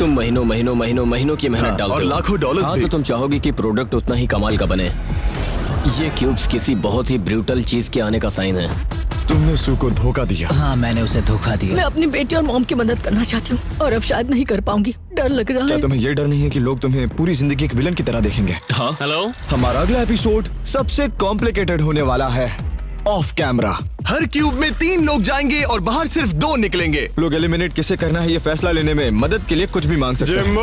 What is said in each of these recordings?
तुम महीनों की मेहनत डालते हो और लाखों डॉलर्स हाँ, भी। तो तुम चाहोगे कि प्रोडक्ट उतना ही कमाल का बने। ये क्यूब्स किसी बहुत ही ब्रूटल चीज के आने का साइन है। तुमने सू को धोखा दिया। हाँ, मैंने उसे धोखा मैं दिया। अपनी बेटी और मॉम की मदद करना चाहती हूँ और अब शायद नहीं कर पाऊंगी। डर लग रहा क्या है। तुम्हें ये डर नहीं है कि लोग तुम्हें पूरी जिंदगी एक विलन की तरह देखेंगे? हाँ हेलो, हमारा अगला एपिसोड सबसे कॉम्प्लिकेटेड होने वाला है। ऑफ कैमरा हर क्यूब में 3 लोग जाएंगे और बाहर सिर्फ 2 निकलेंगे। लोग एलिमिनेट किसे करना है ये फैसला लेने में मदद के लिए कुछ भी मांग सकते हैं।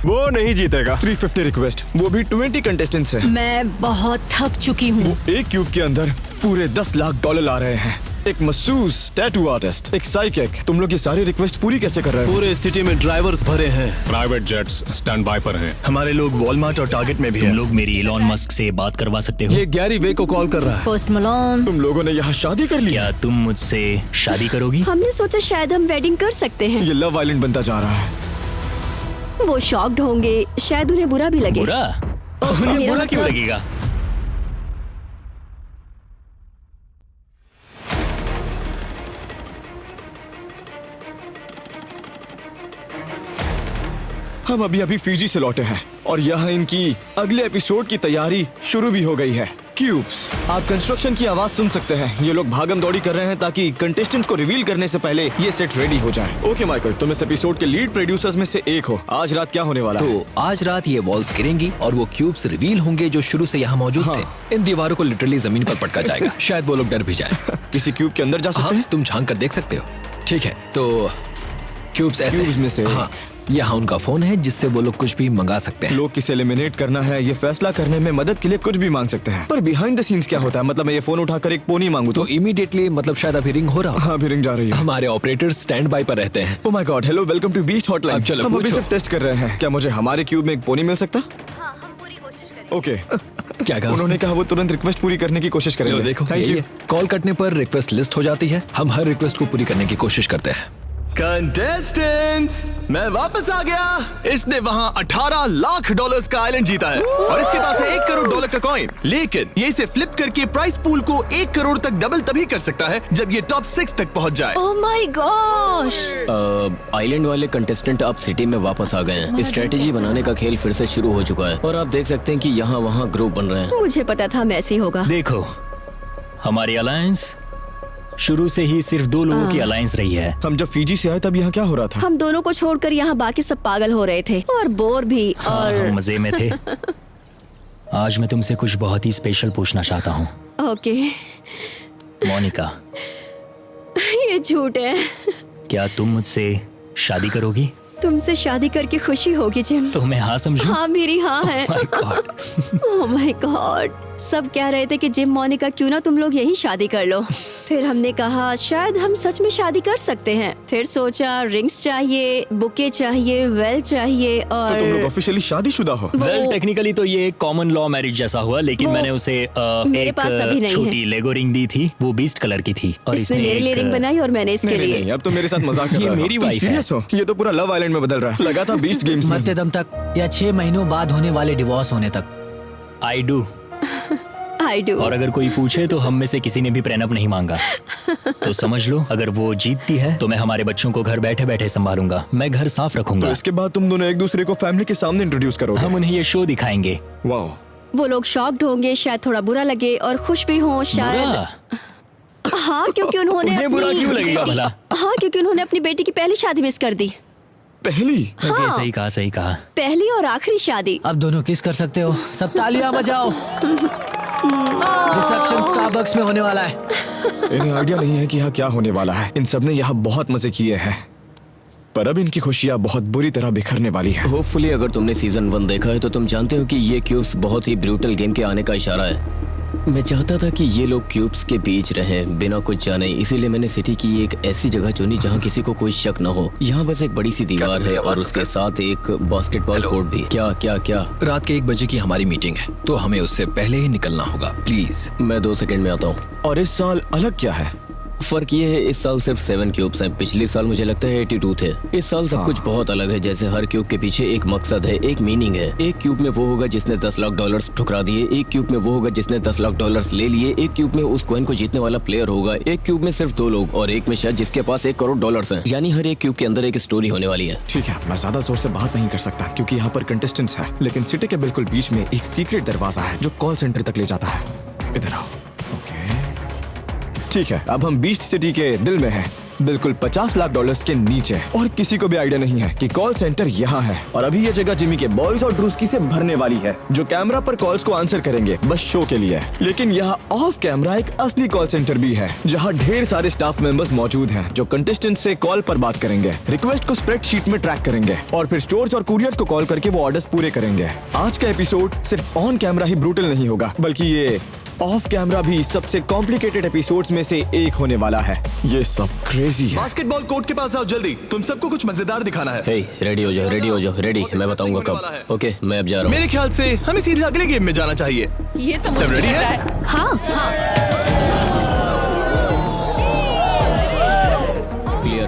वो नहीं जीतेगा। 350 रिक्वेस्ट, वो भी 20 कंटेस्टेंट्स हैं। मैं बहुत थक चुकी हूँ। एक क्यूब के अंदर पूरे 10 लाख डॉलर आ रहे हैं। एक मसूस, टैटू आर्टिस्ट, एक साइकिक। तुम लोग ये सारी रिक्वेस्ट पूरी कैसे कर रहे हो? पूरे सिटी में ड्राइवर्स भरे हैं, प्राइवेट जेट्स स्टैंड बाय पर हैं। हमारे लोग वॉलमार्ट और टारगेट में भी हैं। तुम लोग मेरी इलॉन मस्क से बात करवा सकते हो? ये गैरी वे को कॉल कर रहा है। पोस्ट मलोन, तुम लोगों ने यहाँ शादी कर ली? क्या तुम मुझसे शादी करोगी? हमने सोचा शायद हम वेडिंग कर सकते हैं। ये लव आइलैंड बनता जा रहा है। वो शॉक्ड होंगे, शायद उन्हें बुरा भी लगे। बुरा? उन्हें मेरा बुरा क्यों मतलब- लगेगा? हम अभी अभी फिजी से लौटे हैं और यहाँ इनकी अगले एपिसोड की तैयारी शुरू भी हो गई है। क्यूब्स, आप कंस्ट्रक्शन की आवाज सुन सकते हैं। ये लोग भागम दौड़ी कर रहे हैं ताकि कंटेस्टेंट्स को रिवील करने से पहले ये सेट रेडी हो जाए। ओके माइकल, तुम इस एपिसोड के लीड प्रोड्यूसर्स में से एक हो। आज रात क्या होने वाला है? तो आज रात ये वॉल्स गिरेंगी और वो क्यूब्स रिवील होंगे जो शुरू से यहाँ मौजूद थे। इन दीवारों को लिटरली जमीन पर पटका जाएगा। शायद वो लोग डर भी जाए। किसी क्यूब के अंदर जा सकते हाँ, हैं? तुम झांक कर देख सकते हो। ठीक है, तो क्यूब्स ऐसे क्यूब्स हैं। में से हाँ, यहाँ उनका फोन है जिससे वो लोग कुछ भी मंगा सकते हैं। लोग किसे एलिमिनेट करना है ये फैसला करने में मदद के लिए कुछ भी मांग सकते हैं। पर बिहाइंड द सीन्स क्या होता है? मतलब मैं ये फोन उठाकर एक पोनी मांगू तो इमीडिएटली मतलब शायद अभी रिंग हो रहा हो। हाँ, अभी रिंग जा रही है। हमारे ऑपरेटर्स स्टैंड बाय पर रहते हैं। Oh my God, hello, welcome to Beast hotline. अब चलो, हम अभी पूछो। सिर्फ टेस्ट कर रहे हैं। क्या मुझे हमारे क्यूब में एक पोनी मिल सकता? हाँ, हम पूरी कोशिश करेंगे। ओके। क्या कहा उन्होंने उसने? कहा वो तुरंत रिक्वेस्ट पूरी करने की कोशिश लो करेंगे। देखो, थैंक यही यू। है। कॉल कटने पर रिक्वेस्ट लिस्ट हो जाती है। हम हर रिक्वेस्ट को पूरी करने की कोशिश करते हैं। कंटेस्टेंट्स, मैं वापस आ गया। इसने वहाँ 18 लाख डॉलर्स का आइलैंड जीता है और इसके पास है 1 करोड़ डॉलर का कॉइन। लेकिन ये इसे फ्लिप करके प्राइस पूल को 1 करोड़ तक डबल तभी कर सकता है जब ये टॉप 6 तक पहुँच जाए। Oh my gosh. आइलैंड वाले कंटेस्टेंट अब सिटी में वापस आ गए हैं। स्ट्रेटेजी बनाने का खेल फिर से शुरू हो चुका है और आप देख सकते हैं कि यहाँ वहाँ ग्रुप बन रहे हैं। मुझे पता था मैसी होगा। देखो, हमारी अलायंस शुरू से ही सिर्फ 2 लोगों की अलायंस रही है। हम जब फीजी से आए तब यहाँ क्या हो रहा था? हम दोनों को छोड़कर यहाँ बाकी सब पागल हो रहे थे और बोर भी। हाँ, और हम मजे में थे। आज मैं तुमसे कुछ बहुत ही स्पेशल पूछना चाहता हूँ। ओके, मोनिका, ये झूठ है। क्या तुम मुझसे शादी करोगी? तुमसे शादी करके खुशी होगी जिम। तो मैं हाँ समझूं? हाँ, मेरी हाँ है। Oh my God. Oh my God, सब कह रहे थे कि जिम, मोनिका, क्यों ना तुम लोग यही शादी कर लो। फिर हमने कहा शायद हम सच में शादी कर सकते हैं। फिर सोचा रिंग्स चाहिए, बुके चाहिए, वेल चाहिए और तो तुम लोग ऑफिशियली शादीशुदा हो? वेल, टेक्निकली तो ये कॉमन लॉ मैरिज जैसा हुआ, लेकिन वो मैंने उसे मेरे पास अभी नहीं छोटी लेगो रिंग दी थी। वो बीस्ट कलर की थी और इसने मेरे लिए रिंग बनाई और मैंने इसके नहीं, लिए। नहीं, अब तो मेरे साथ मजाक कर ये रहा हो। मेरी तुम वाइफ है। सीरियस हो? ये तो पूरा लव आइलैंड में बदल रहा है। लगा था बीस्ट गेम्स में। मरते दम तक या 6 महीनों बाद होने वाले डिवोर्स होने तक। I do. I do. और अगर कोई पूछे तो हम में से किसी ने भी प्रेनअप नहीं मांगा। तो समझ लो, अगर वो जीतती है तो मैं हमारे बच्चों को घर बैठे बैठे संभालूंगा। मैं घर साफ तो रखूंगा। इसके बाद तुम दोनों एक दूसरे को फैमिली के सामने इंट्रोड्यूस करोगे? हम उन्हें ये शो दिखाएंगे। वाओ। वो लोग शॉक्ड होंगे, शायद थोड़ा बुरा लगे और खुश भी हों शायद। बुरा? हाँ, क्योंकि उन्होंने उन्हें बुरा अपनी क्यों लगेगा बेटी- भला? हाँ, क्योंकि उन्होंने अपनी बेटी की पहली शादी मिस कर दी। पहली? ओके, सही कहा, सही कहा। पहली और आखिरी शादी। अब दोनों किस कर सकते हो। सब तालियां बजाओ। रिसेप्शन स्टारबक्स में होने वाला है। इन्हें आइडिया नहीं है कि यहाँ क्या होने वाला है। इन सब ने यहाँ बहुत मजे किए हैं, पर अब इनकी खुशियाँ बहुत बुरी तरह बिखरने वाली है। होपफुली अगर तुमने सीजन 1 देखा है तो तुम जानते हो कि ये क्यूब्स बहुत ही ब्रूटल गेम के आने का इशारा है। मैं चाहता था कि ये लोग क्यूब्स के बीच रहें बिना कुछ जाने, इसीलिए मैंने सिटी की एक ऐसी जगह चुनी जहाँ किसी को कोई शक न हो। यहाँ बस एक बड़ी सी दीवार है और उसके साथ एक बास्केटबॉल कोर्ट भी। क्या क्या क्या? रात के 1 बजे की हमारी मीटिंग है, तो हमें उससे पहले ही निकलना होगा। प्लीज। मैं 2 सेकंड में आता हूँ। और इस साल अलग क्या है? फर्क ये है इस साल सिर्फ 7 क्यूब्स हैं। पिछले साल मुझे लगता है 82 थे। इस साल सब कुछ बहुत अलग है। जैसे हर क्यूब के पीछे एक मकसद है, एक मीनिंग है। एक क्यूब में वो होगा जिसने $10 लाख ठुकरा दिए, एक क्यूब में वो होगा जिसने $10 लाख ले लिए, एक क्यूब में उस कॉइन को जीतने वाला प्लेयर होगा, एक क्यूब में सिर्फ 2 लोग और एक में शायद जिसके पास $1 करोड़ हैं। यानी हर एक क्यूब के अंदर एक स्टोरी होने वाली है। ठीक है, मैं ज्यादा जोर से बात नहीं कर सकता क्योंकि यहाँ पर कंटेस्टेंट्स हैं, लेकिन सिटी के बिल्कुल बीच में एक सीक्रेट दरवाजा है जो कॉल सेंटर तक ले जाता है। इधर आओ। ओके, ठीक है, अब हम बीस्ट सिटी के दिल में हैं, बिल्कुल $50 लाख के नीचे, और किसी को भी आइडिया नहीं है कि कॉल सेंटर यहाँ है। और अभी ये जगह जिमी के बॉयज और ड्रूस्की से भरने वाली है, जो कैमरा पर कॉल्स को आंसर करेंगे बस शो के लिए। लेकिन यहाँ ऑफ कैमरा एक असली कॉल सेंटर भी है, जहाँ ढेर सारे स्टाफ मेंबर्स मौजूद हैं जो कंटेस्टेंट से कॉल पर बात करेंगे, रिक्वेस्ट को स्प्रेडशीट में ट्रैक करेंगे और फिर स्टोर्स और कुरियर्स को कॉल करके वो ऑर्डर्स पूरे करेंगे। आज का एपिसोड सिर्फ ऑन कैमरा ही ब्रूटल नहीं होगा, बल्कि ये ऑफ कैमरा भी सबसे कॉम्प्लिकेटेड एपिसोड्स में से एक होने वाला है। ये सब क्रेजी है। बास्केटबॉल कोर्ट के पास आओ जल्दी, तुम सबको कुछ मजेदार दिखाना है। हे, रेडी हो जाओ, रेडी हो जाओ, रेडी। मैं बताऊंगा कब। ओके, मैं अब जा रहा हूँ। मेरे ख्याल से हमें सीधे अगले गेम में जाना चाहिए। ये तो सब मुझे रेडी लग रहा है? हाँ हाँ।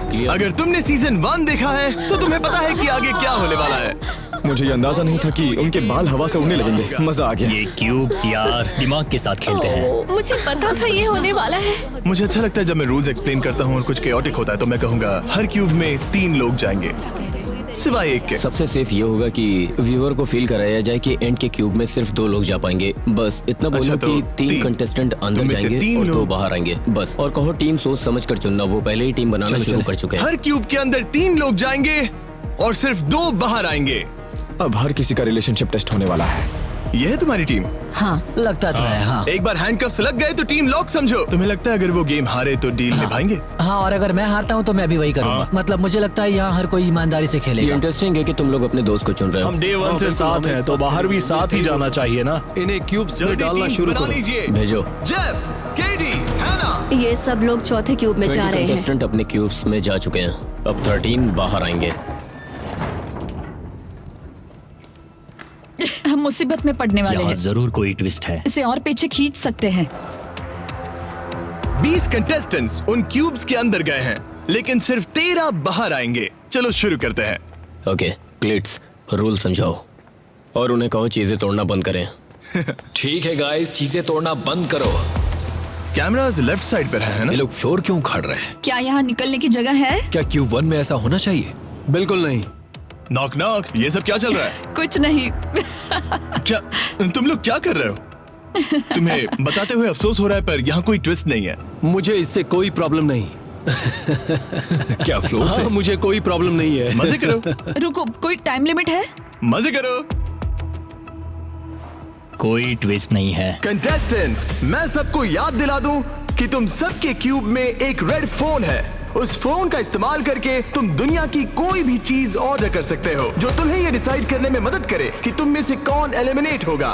क्लियर। अगर तुमने सीजन 1 देखा है तो तुम्हें पता है कि आगे क्या होने वाला है। मुझे ये अंदाजा नहीं था कि उनके बाल हवा से उड़ने लगेंगे। मजा आ गया। ये क्यूब्स यार दिमाग के साथ खेलते हैं। मुझे पता था ये होने वाला है। मुझे अच्छा लगता है जब मैं रूल्स एक्सप्लेन करता हूँ और कुछ केओटिक होता है तो मैं कहूँगा हर क्यूब में 3 लोग जाएंगे सिवाय एक के। सबसे सेफ ये होगा कि व्यूअर को फील कराया जाए कि एंड के क्यूब में सिर्फ 2 लोग जा पाएंगे। बस इतना बोलो अच्छा, तो कि 3 तीन। कंटेस्टेंट अंदर तुम में से जाएंगे 3 और 2 लोग। बाहर आएंगे बस। और कहो टीम सोच समझ कर चुनना, वो पहले ही टीम बनाना शुरू कर चुके हैं। हर क्यूब के अंदर 3 लोग जाएंगे और सिर्फ 2 बाहर आएंगे। अब हर किसी का रिलेशनशिप टेस्ट होने वाला है। ये है तुम्हारी टीम। हाँ लगता तो है। हाँ एक बार हैंडकफ्स लग गए तो टीम लॉक समझो। तुम्हें लगता है अगर वो गेम हारे तो डील निभाएंगे? हाँ, और अगर मैं हारता हूँ तो मैं भी वही करूँगा। मतलब मुझे लगता है यहाँ हर कोई ईमानदारी से ये खेलेगा। इंटरेस्टिंग है कि तुम लोग अपने दोस्त को चुन रहे हो। हम डे 1 से साथ हैं तो बाहर भी साथ ही जाना चाहिए ना। इन्हें क्यूब्स में जल्दी डालना टीम्स शुरू बना करो। लीजिए। भेजो। जेफ, केडी, हैना। ये सब लोग चौथे क्यूब में जा 20 रहे हैं। कंटेस्टेंट अपने क्यूब्स में जा चुके हैं। अब 13 बाहर आएंगे। हम मुसीबत में पड़ने वाले यहाँ हैं। जरूर कोई ट्विस्ट है। इसे और पीछे खींच सकते हैं। 20 कंटेस्टेंट्स उन क्यूब्स के अंदर गए हैं, लेकिन सिर्फ 13 बाहर आएंगे। चलो शुरू करते हैं। ओके, क्लिट्स रूल समझाओ और उन्हें कहो चीजें तोड़ना बंद करें। ठीक है गाइस, चीजें तोड़ना बंद करो। कैमरास लेफ्ट साइड पर है ना? ये लोग फ्लोर क्यों उखाड़ रहे हैं? क्या यहाँ निकलने की जगह है? क्या क्यूब 1 में ऐसा होना चाहिए? बिल्कुल नहीं। नॉक नॉक, ये सब क्या चल रहा है? कुछ नहीं। क्या तुम लोग क्या कर रहे हो? तुम्हें बताते हुए अफसोस हो रहा है पर यहाँ कोई ट्विस्ट नहीं है। मुझे इससे कोई प्रॉब्लम नहीं। क्या फ्लोर से? हाँ, मुझे कोई प्रॉब्लम नहीं है। मजे करो, रुको, कोई टाइम लिमिट है? मजे करो। कोई ट्विस्ट नहीं है। कंटेस्टेंट्स, मैं सबको याद दिला दूं कि तुम सबके क्यूब में एक रेड फोन है। उस फोन का इस्तेमाल करके तुम दुनिया की कोई भी चीज ऑर्डर कर सकते हो जो तुम्हें ये डिसाइड करने में मदद करे कि तुम में से कौन एलिमिनेट होगा।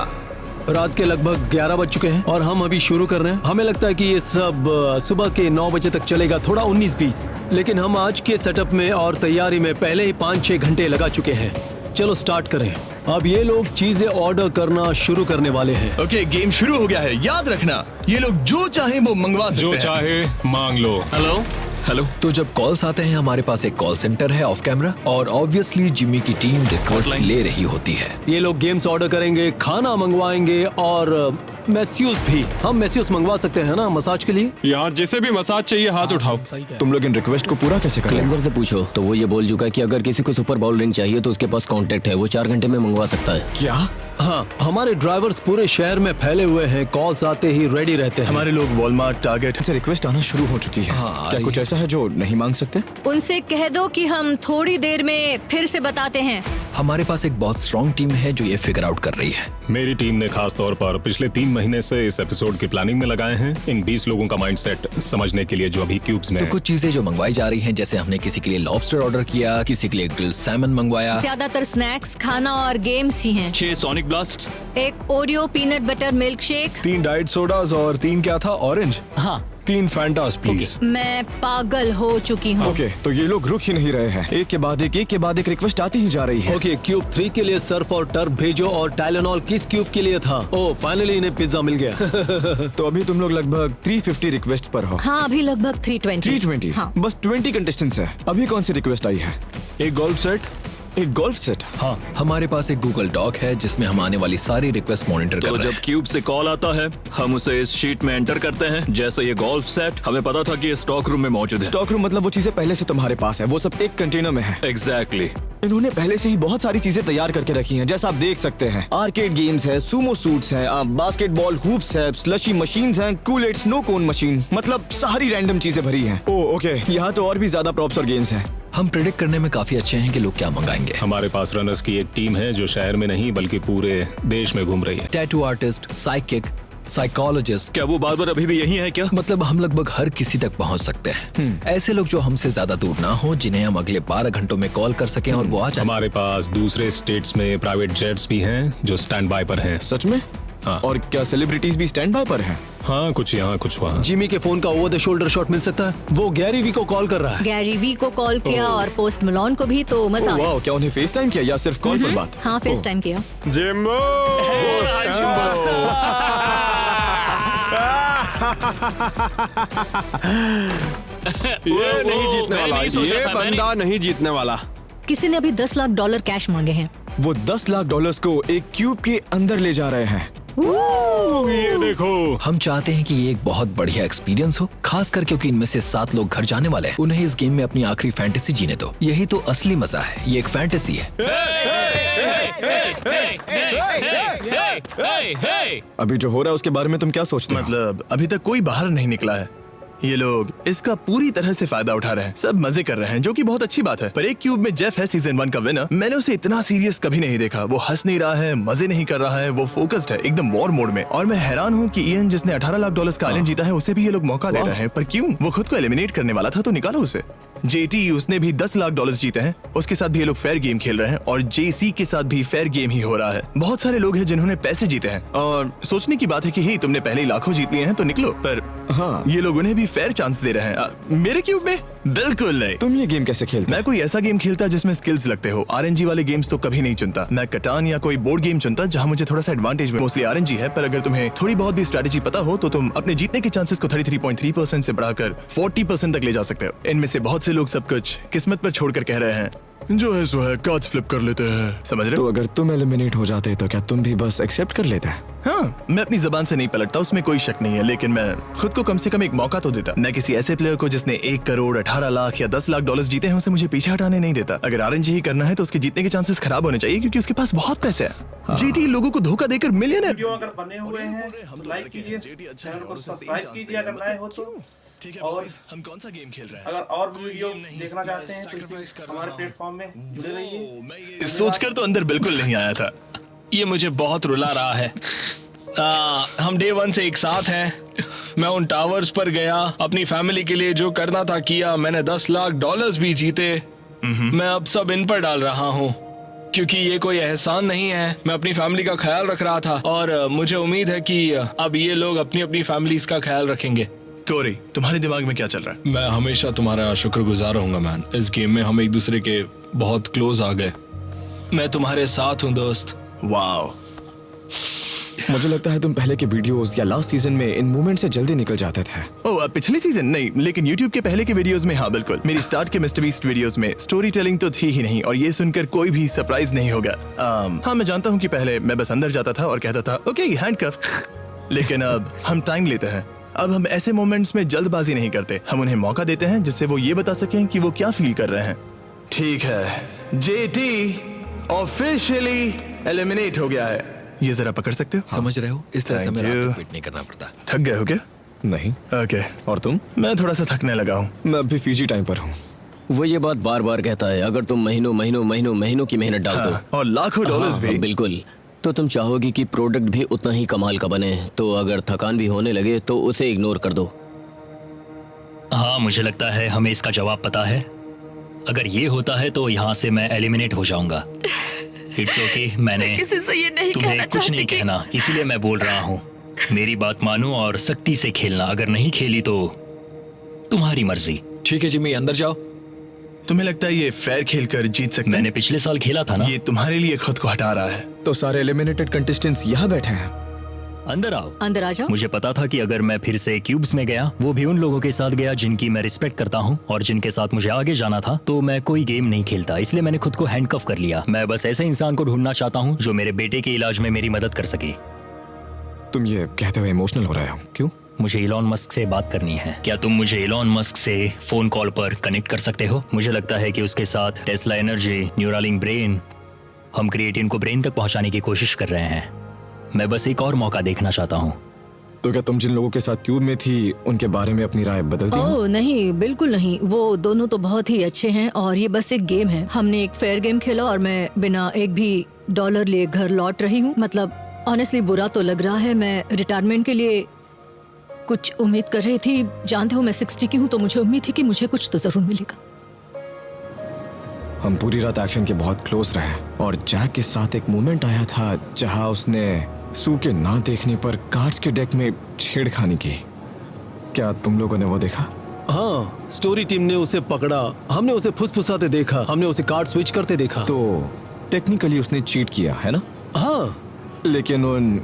रात के लगभग 11 बज चुके हैं और हम अभी शुरू कर रहे हैं। हमें लगता है कि ये सब सुबह के 9 बजे तक चलेगा, थोड़ा 19-20। लेकिन हम आज के सेटअप में और तैयारी में पहले ही 5-6 घंटे लगा चुके हैं। चलो स्टार्ट करें। अब ये लोग चीजें ऑर्डर करना शुरू करने वाले हैं। ओके, गेम शुरू हो गया है। याद रखना, ये लोग जो चाहे वो मंगवा सकते जो हैं। चाहे मांग लो। हेलो। तो जब कॉल्स आते हैं, हमारे पास एक कॉल सेंटर है ऑफ कैमरा और ऑब्वियसली जिमी की टीम रिक्वेस्ट ले रही होती है। ये लोग गेम्स ऑर्डर करेंगे, खाना मंगवाएंगे और मैस्यूस भी। हम मैस्यूस मंगवा सकते हैं ना मसाज के लिए? यहाँ जिसे भी मसाज चाहिए हाथ उठाओ। तुम लोग इन रिक्वेस्ट को पूरा कैसे कर रहे हो? क्लेंजर से पूछो तो वो ये बोल चुका है कि अगर किसी को सुपर बाउल रिंग चाहिए तो उसके पास कांटेक्ट है, वो 4 घंटे में मंगवा सकता है। क्या? हाँ, हमारे ड्राइवर्स पूरे शहर में फैले हुए हैं, कॉल्स आते ही रेडी रहते हैं। हमारे लोग वॉलमार्ट, टारगेट से रिक्वेस्ट आना शुरू हो चुकी है। हाँ, क्या कुछ ऐसा है जो नहीं मांग सकते? उनसे कह दो कि हम थोड़ी देर में फिर से बताते हैं। हमारे पास एक बहुत स्ट्रॉन्ग टीम है जो ये फिगर आउट कर रही है। मेरी टीम ने खास तौर पर पिछले 3 महीने से इस एपिसोड की प्लानिंग में लगाए हैं, इन 20 लोगों का माइंडसेट समझने के लिए जो अभी क्यूब्स में तो है। कुछ चीजें जो मंगवाई जा रही हैं, जैसे हमने किसी के लिए लॉबस्टर ऑर्डर किया, किसी के लिए ग्रिल्ड सैमन मंगवाया। ज्यादातर स्नैक्स, खाना और गेम्स ही हैं। 6 सोनिक ब्लास्ट, एक Oreo peanut butter milk shake, 3 diet sodas और 3 क्या था, ऑरेंज। हाँ, 3 फैंटास प्लीज। मैं पागल हो चुकी हूँ। ओके, तो ये लोग रुक ही नहीं रहे हैं। एक के बाद एक रिक्वेस्ट आती ही जा रही है। ओके, क्यूब 3 के लिए सर्फ और टर्फ भेजो, और टाइलेनॉल किस क्यूब के लिए था? ओह, फाइनली इन्हें पिज्जा मिल गया। तो अभी तुम लोग लगभग 350 रिक्वेस्ट पर हो। हाँ, अभी लगभग 320। 320? हाँ। बस 20 कंटेस्टेंट्स हैं। अभी कौन सी रिक्वेस्ट आई है? एक गोल्फ सेट। एक गोल्फ सेट? हाँ, हमारे पास एक गूगल डॉक है जिसमें हम आने वाली सारी रिक्वेस्ट मॉनिटर कर तो रहे जब हैं। क्यूब से कॉल आता है हम उसे इस शीट में एंटर करते हैं। जैसे ये गोल्फ सेट, हमें पता था कि ये स्टॉक रूम में मौजूद है। स्टॉक रूम मतलब वो चीजें पहले से तुम्हारे पास है, वो सब एक कंटेनर में है। एग्जैक्टली। इन्होंने पहले से ही बहुत सारी चीजें तैयार करके रखी हैं, जैसा आप देख सकते हैं। आर्केड गेम्स है, सूमो सूट्स हैं, बास्केटबॉल हूप्स है, स्लशी मशीन्स हैं, कूलेट स्नो कोन मशीन, मतलब सारी रैंडम चीजें भरी हैं। ओह ओके, यहाँ तो और भी ज्यादा प्रॉप्स और गेम्स हैं। हम प्रेडिक्ट करने में काफी अच्छे हैं कि लोग क्या मंगाएंगे। हमारे पास रनर्स की एक टीम है जो शहर में नहीं बल्कि पूरे देश में घूम रही है। Tattoo artist, psychic, psychologist. क्या वो बार्बर अभी भी यही है क्या? मतलब हम लगभग हर किसी तक पहुंच सकते हैं। ऐसे लोग जो हमसे ज्यादा दूर ना हो, जिन्हें हम अगले 12 घंटों में कॉल कर सकें और वो आ जाए। हमारे पास दूसरे स्टेट्स में प्राइवेट जेट्स भी हैं जो स्टैंड बाय पर हैं। सच में? हाँ। और क्या सेलिब्रिटीज भी स्टैंड बाय पर हैं? हाँ, कुछ यहाँ कुछ वहाँ। जिमी के फोन का ओवर द शोल्डर शॉट मिल सकता है? वो गैरी वी को कॉल कर रहा है। गैरी वी को कॉल किया और पोस्ट मलोन को भी, तो मजा ओह आया। वाह, क्या उन्हें फेस टाइम किया या सिर्फ कॉल पर बात? हाँ, फेस टाइम किया। जिम्मो! ये नहीं जीतने वाला, ये बंदा नहीं जीतने वाला। किसी ने अभी $10 लाख कैश मांगे हैं। वो $10 लाख को एक क्यूब के अंदर ले जा रहे हैं। ये देखो। हम चाहते हैं कि ये एक बहुत बढ़िया एक्सपीरियंस हो, खासकर क्योंकि इनमें से 7 लोग घर जाने वाले हैं। उन्हें इस गेम में अपनी आखिरी फैंटेसी जीने दो। यही तो असली मजा है, ये एक फैंटेसी है। अभी जो हो रहा है उसके बारे में तुम क्या सोचते हो? मतलब अभी तक कोई बाहर नहीं निकला है। ये लोग इसका पूरी तरह से फायदा उठा रहे हैं, सब मजे कर रहे हैं, जो कि बहुत अच्छी बात है। पर एक क्यूब में जेफ है सीजन 1 का विनर। मैंने उसे इतना सीरियस कभी नहीं देखा। वो हंस नहीं रहा है, मजे नहीं कर रहा है, वो फोकस्ड है, एकदम वॉर मोड में। और मैं हैरान हूँ कि इयन जिसने $18 लाख का आइलैंड जीता है, उसे भी ये लोग मौका दे रहे हैं। पर क्यों? वो खुद को एलिमिनेट करने वाला था, तो निकालो उसे। जेटी, उसने भी $10 लाख जीते हैं, उसके साथ भी ये लोग फेयर गेम खेल रहे हैं। और जेसी के साथ भी फेयर गेम ही हो रहा है। बहुत सारे लोग हैं जिन्होंने पैसे जीते हैं, और सोचने की बात है कि ही तुमने पहले ही लाखों जीत लिए हैं तो निकलो। पर हाँ, ये लोग उन्हें भी फेयर चांस दे रहे हैं। मेरे क्यूब में बिल्कुल नहीं। तुम ये गेम कैसे खेलते? मैं कोई ऐसा गेम खेलता जिसमें स्किल्स लगते हो। आरएनजी वाले गेम्स तो कभी नहीं चुनता। मैं कटान या कोई बोर्ड गेम चुनता जहां मुझे थोड़ा सा एडवांटेज में। मोस्टली आरएनजी है, पर अगर तुम्हें थोड़ी बहुत भी स्ट्रेटेजी पता हो तो तुम अपने जीतने के चांसेस को 33.3% से बढ़ाकर 40% तक ले जा सकते हो। इनमें से बहुत से लोग सब कुछ किस्मत पर छोड़कर कह रहे हैं, जो है सो है, कार्ड्स फ्लिप कर लेते हैं। समझ रहे हो? तो अगर तुम एलिमिनेट हो जाते तो क्या तुम भी बस एक्सेप्ट कर लेते? हाँ, मैं अपनी जबान से नहीं पलटता, उसमें कोई शक नहीं है। लेकिन मैं खुद को कम से कम एक मौका तो देता। मैं किसी ऐसे प्लेयर को जिसने 1 करोड़ 18 लाख या $10 लाख जीते हैं, उसे मुझे पीछे हटाने नहीं देता। अगर आरएनजी ही करना है तो उसके जीतने के चांसेस खराब होने चाहिए, क्योंकि उसके पास बहुत पैसे हैं। जीटी लोगों को धोखा देकर मिलियनर। वीडियो अगर बने हुए हैं तो लाइक कीजिए, चैनल को सब्सक्राइब कीजिए अगर नए हो तो। ठीक है, और हम कौन सा गेम खेल रहे हैं? अगर और भी वीडियो देखना चाहते हैं तो इसी हमारे प्लेटफॉर्म में जुड़े रहिए। सोचकर तो अंदर बिल्कुल नहीं आया था। ये मुझे बहुत रुला रहा है। हम डे 1 से एक साथ हैं। मैं उन टावर्स पर गया, अपनी फैमिली के लिए जो करना था किया। मैंने $10 लाख भी जीते। मैं अब सब इन पर डाल रहा हूँ, क्योंकि ये कोई एहसान नहीं है। मैं अपनी फैमिली का ख्याल रख रहा था, और मुझे उम्मीद है कि अब ये लोग अपनी अपनी फैमिलीज का ख्याल रखेंगे। कोरी, तुम्हारे दिमाग में क्या चल रहा है? मैं हमेशा तुम्हारा शुक्रगुजार रहूंगा मैन। इस गेम में हम एक दूसरे के बहुत क्लोज आ गए। मैं तुम्हारे साथ हूँ दोस्त। वाओ, मुझे लगता है तुम पहले के वीडियोस या लास्ट सीजन में इन मोमेंट से जल्दी निकल जाते थे। ओह, पिछले सीजन नहीं, लेकिन YouTube के पहले के वीडियोस में हाँ बिल्कुल। मेरी स्टार्ट के मिस्टर बीस्ट वीडियोस में स्टोरी टेलिंग तो थी ही नहीं, और ये सुनकर कोई भी सरप्राइज नहीं होगा। हाँ, मैं जानता हूँ कि पहले मैं बस अंदर जाता था और कहता था ओके हैंडकफ, लेकिन अब हम टाइम लेते हैं। अब हम ऐसे मोमेंट्स में जल्दबाजी नहीं करते, हम उन्हें मौका देते हैं जिससे वो ये बता सकें कि वो क्या फील कर रहे हैं। ठीक है, जेटी ऑफिशियली एलिमिनेट हो गया है। ये जरा पकड़ सकते हो? समझ रहे हो, इस तरह से Thank हमें रात you. को वेट नहीं करना पड़ता। थक गए हो क्या? नहीं। ओके, और तुम? मैं थोड़ा सा थकने लगा हूँ। मैं अभी फीजी टाइम पर हूँ। वो ये बात बार बार कहता है। अगर तुम महीनों की मेहनत डाल दो और लाखों डॉलर्स भी, बिल्कुल, तो तुम चाहोगी कि प्रोडक्ट भी उतना ही कमाल का बने। तो अगर थकान भी होने लगे तो उसे इग्नोर कर दो। हाँ, मुझे लगता है हमें इसका जवाब पता है। अगर ये होता है तो यहाँ से मैं एलिमिनेट हो जाऊंगा। इट्स ओके, मैंने किसी से ये नहीं तुम्हें कहना कुछ नहीं चाहती कि- कहना, इसीलिए मैं बोल रहा हूँ। मेरी बात मानो और सख्ती से खेलना। अगर नहीं खेली तो तुम्हारी मर्जी। ठीक है जिमी, अंदर जाओ। तुम्हें लगता है ये फेयर खेलकर जीत सकते हैं? मैंने पिछले साल खेला था ना। ये तुम्हारे लिए खुद को हटा रहा है। तो सारे एलिमिनेटेड कंटेस्टेंट्स यहाँ बैठे हैं। अंदर आओ। अंदर आ जाओ। मुझे पता था कि अगर मैं फिर से क्यूब्स में गया, वो भी उन लोगों के साथ गया जिनकी मैं रिस्पेक्ट करता हूँ और जिनके साथ मुझे आगे जाना था, तो मैं कोई गेम नहीं खेलता। इसलिए मैंने खुद को हैंडकफ कर लिया। मैं बस ऐसे इंसान को ढूंढना चाहता हूँ जो मेरे बेटे के इलाज में मेरी मदद कर सके। तुम ये कहते हुए इमोशनल हो रहे हो, क्यों? मुझे इलॉन मस्क से बात करनी है। क्या तुम मुझे इलॉन मस्क से फोन कॉल पर कनेक्ट कर सकते हो? मुझे लगता है कि उसके साथ टेस्ला एनर्जी, न्यूरालिंक ब्रेन, हम क्रिएटिन को ब्रेन तक पहुंचाने की कोशिश कर रहे हैं। मैं बस एक और मौका देखना चाहता हूँ। तो क्या तुम जिन लोगों के साथ क्यूब में थी उनके बारे में अपनी राय बदलती हो? ओह नहीं, बिल्कुल नहीं। वो दोनों तो बहुत ही अच्छे हैं और ये बस एक गेम है। हमने एक फेयर गेम खेला और मैं बिना एक भी डॉलर लिए घर लौट रही हूँ। मतलब ऑनेस्टली बुरा तो लग रहा है। मैं रिटायरमेंट के लिए कुछ उम्मीद कर रही थी। जानते हो मैं 60 की हूँ, तो मुझे उम्मीद थी कि मुझे कुछ तो जरूर मिलेगा। हम पूरी रात एक्शन के बहुत क्लोज रहे और जैक के साथ एक मोमेंट आया था जहां उसने सू के ना देखने पर कार्ड्स के डेक में छेड़खानी की। क्या तुम लोगों ने वो देखा? हाँ, स्टोरी टीम ने उसे पकड़ा। हमने उसे फुसफुसाते देखा। हमने उसे कार्ड स्विच करते देखा। तो टेक्निकली उसने चीट किया है ना? हाँ, लेकिन उन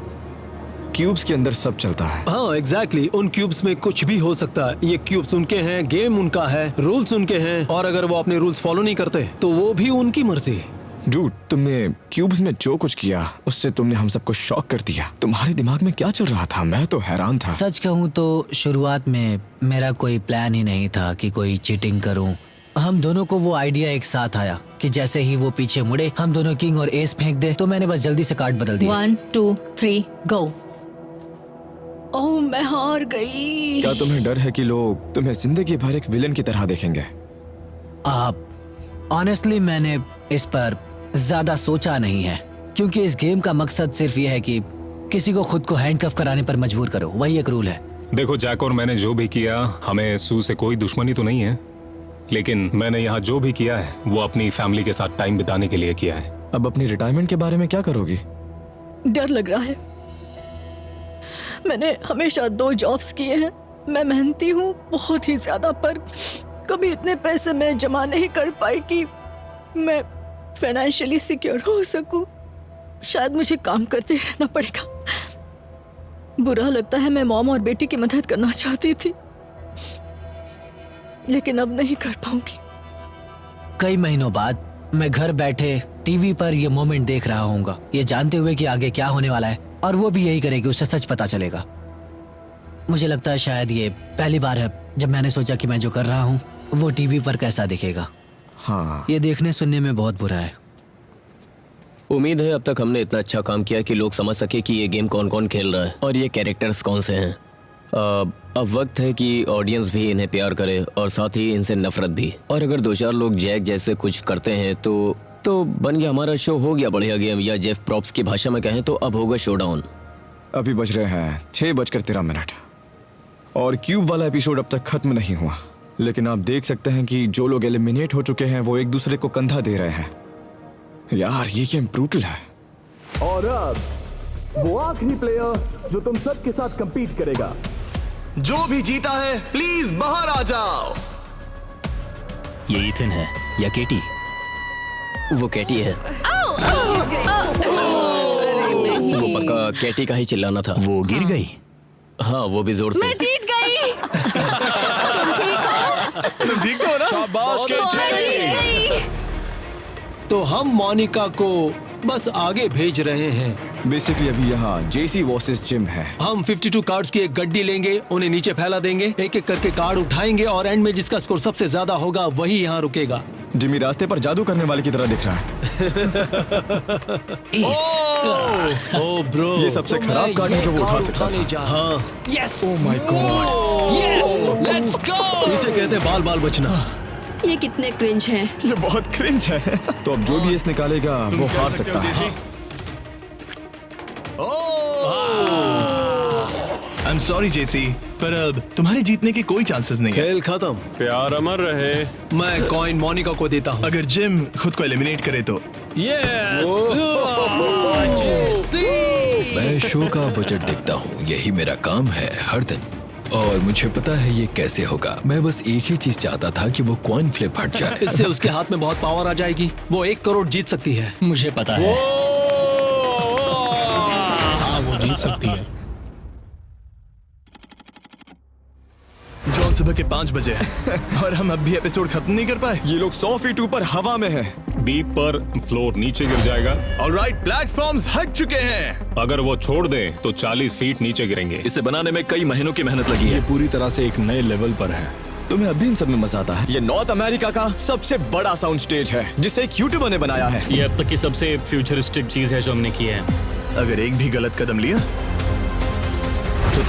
क्यूब्स के अंदर सब चलता है। हाँ एग्जैक्टली। उन क्यूब्स में कुछ भी हो सकता है। ये क्यूब्स उनके हैं, गेम उनका है, रूल्स उनके हैं, और अगर वो अपने रूल्स फॉलो नहीं करते तो वो भी उनकी मर्जी। डूड, तुमने क्यूब्स में जो कुछ किया उससे तुमने हम सबको शॉक कर दिया। तुम्हारे दिमाग में क्या चल रहा था? मैं तो हैरान था। सच कहूँ तो शुरुआत में मेरा कोई प्लान ही नहीं था कि कोई चीटिंग करूं। हम दोनों को वो आइडिया एक साथ आया कि जैसे ही वो पीछे मुड़े हम दोनों किंग और एस फेंक दे, तो मैंने बस जल्दी से कार्ड बदल दिया। 1 2 3 गो। ओह मैं हार गई। क्या तुम्हें डर है कि लोग तुम्हें जिंदगी भर एक विलन की तरह देखेंगे? ऑनेस्टली मैंने इस पर ज्यादा सोचा नहीं है, क्योंकि इस गेम का मकसद सिर्फ ये है कि किसी को खुद को हैंडकफ कराने पर मजबूर करो। वही एक रूल है। देखो जैक और मैंने जो भी किया, हमें सू से कोई दुश्मनी तो नहीं है, लेकिन मैंने यहाँ जो भी किया है वो अपनी फैमिली के साथ टाइम बिताने के लिए किया है। अब अपनी रिटायरमेंट के बारे में क्या करोगी? डर लग रहा है। मैंने हमेशा 2 जॉब्स किए हैं। मैं मेहनती हूँ बहुत ही ज्यादा, पर कभी इतने पैसे मैं जमा नहीं कर पाई कि मैं फाइनेंशियली सिक्योर हो सकूं। शायद मुझे काम करते रहना पड़ेगा। बुरा लगता है, मैं मॉम और बेटी की मदद करना चाहती थी, लेकिन अब नहीं कर पाऊंगी। कई महीनों बाद मैं घर बैठे टीवी पर ये मोमेंट देख रहा हूँगा, ये जानते हुए कि आगे क्या होने वाला है, और वो भी यही करेगी। उसे सच पता चलेगा। मुझे लगता है शायद ये पहली बार है जब मैंने सोचा कि मैं जो कर रहा हूँ वो टीवी पर कैसा दिखेगा। हाँ, ये देखने सुनने में बहुत बुरा है। उम्मीद है अब तक हमने इतना अच्छा काम किया कि लोग समझ सके कि ये गेम कौन कौन खेल रहा है और ये कैरेक्टर्स कौन से हैं। अब वक्त है कि ऑडियंस भी इन्हें प्यार करे और साथ ही इनसे नफरत भी। और अगर 2-4 लोग जैक जैसे कुछ करते हैं तो बन गया हमारा शो, हो गया बढ़िया गेम, या जेफ प्रॉप्स की भाषा में कहें तो अब होगा शोडाउन। अभी बज रहे हैं 6:13 और क्यूब वाला एपिसोड अब तक खत्म नहीं हुआ, लेकिन आप देख सकते हैं कि जो लोग एलिमिनेट हो चुके हैं वो एक दूसरे को कंधा दे रहे हैं। यार ये गेम ब्रूटल है। और अब वो आखिरी प्लेयर जो तुम सबके साथ कंपीट करेगा। जो भी जीता है प्लीज बाहर आ जाओ। ये इथन है या केटी? वो कैटी है। वो पक्का कैटी का ही चिल्लाना था। वो गिर गई। हाँ वो भी जोर से। मैं जीत गई। तुम ठीक हो? तुम ठीक हो ना? शाबाश मैं जीत गई। तो हम मोनिका को बस आगे भेज रहे हैं। बेसिकली अभी यहाँ जेसी वर्सेस जिम है। हम 52 कार्ड्स की एक गड्डी लेंगे, उन्हें नीचे फैला देंगे, एक एक करके कार्ड उठाएंगे और एंड में जिसका स्कोर सबसे ज्यादा होगा वही यहाँ रुकेगा। जिमी रास्ते पर जादू करने वाले की तरह दिख रहा है। ओह ब्रो, ये सबसे खराब कार्ड है जो वो उठा सकता था। हाँ, yes, oh my God, yes, let's go. इसे कहते हैं बाल बाल बचना। ये कितने क्रिंज हैं। ये बहुत क्रिंज है। तो अब जो भी इस निकालेगा वो हार सकता है। आई एम सॉरी जेसी, पर अब तुम्हारे जीतने के कोई चांसेस नहीं है। खेल खत्म। प्यार अमर रहे। मैं कॉइन मोनिका को देता हूँ। अगर जिम खुद को एलिमिनेट करे तो यस, जेसी। मैं शो का बजट देखता हूँ, यही मेरा काम है हर दिन। और मुझे पता है ये कैसे होगा। मैं बस एक ही चीज चाहता था कि वो कॉइन फ्लिप हट जाए। इससे उसके हाथ में बहुत पावर आ जाएगी, वो 1 करोड़ जीत सकती है। मुझे पता है। हाँ, वो जीत सकती है। जॉन सुबह के 5 बजे है और हम अब भी एपिसोड खत्म नहीं कर पाए। ये लोग 100 फीट ऊपर हवा में हैं। बीप पर फ्लोर नीचे गिर जाएगा। ऑलराइट, प्लेटफॉर्म्स हट चुके हैं। अगर वो छोड़ दें तो 40 फीट नीचे गिरेंगे। इसे बनाने में कई महीनों की मेहनत लगी है। ये पूरी तरह से एक नए लेवल पर है। तुम्हें अभी इन सब में मजा आता है। ये नॉर्थ अमेरिका का सबसे बड़ा साउंड स्टेज है जिसे एक यूट्यूबर ने बनाया है। ये अब तक की सबसे फ्यूचरिस्टिक चीज है जो हमने की है। अगर एक भी गलत कदम लिया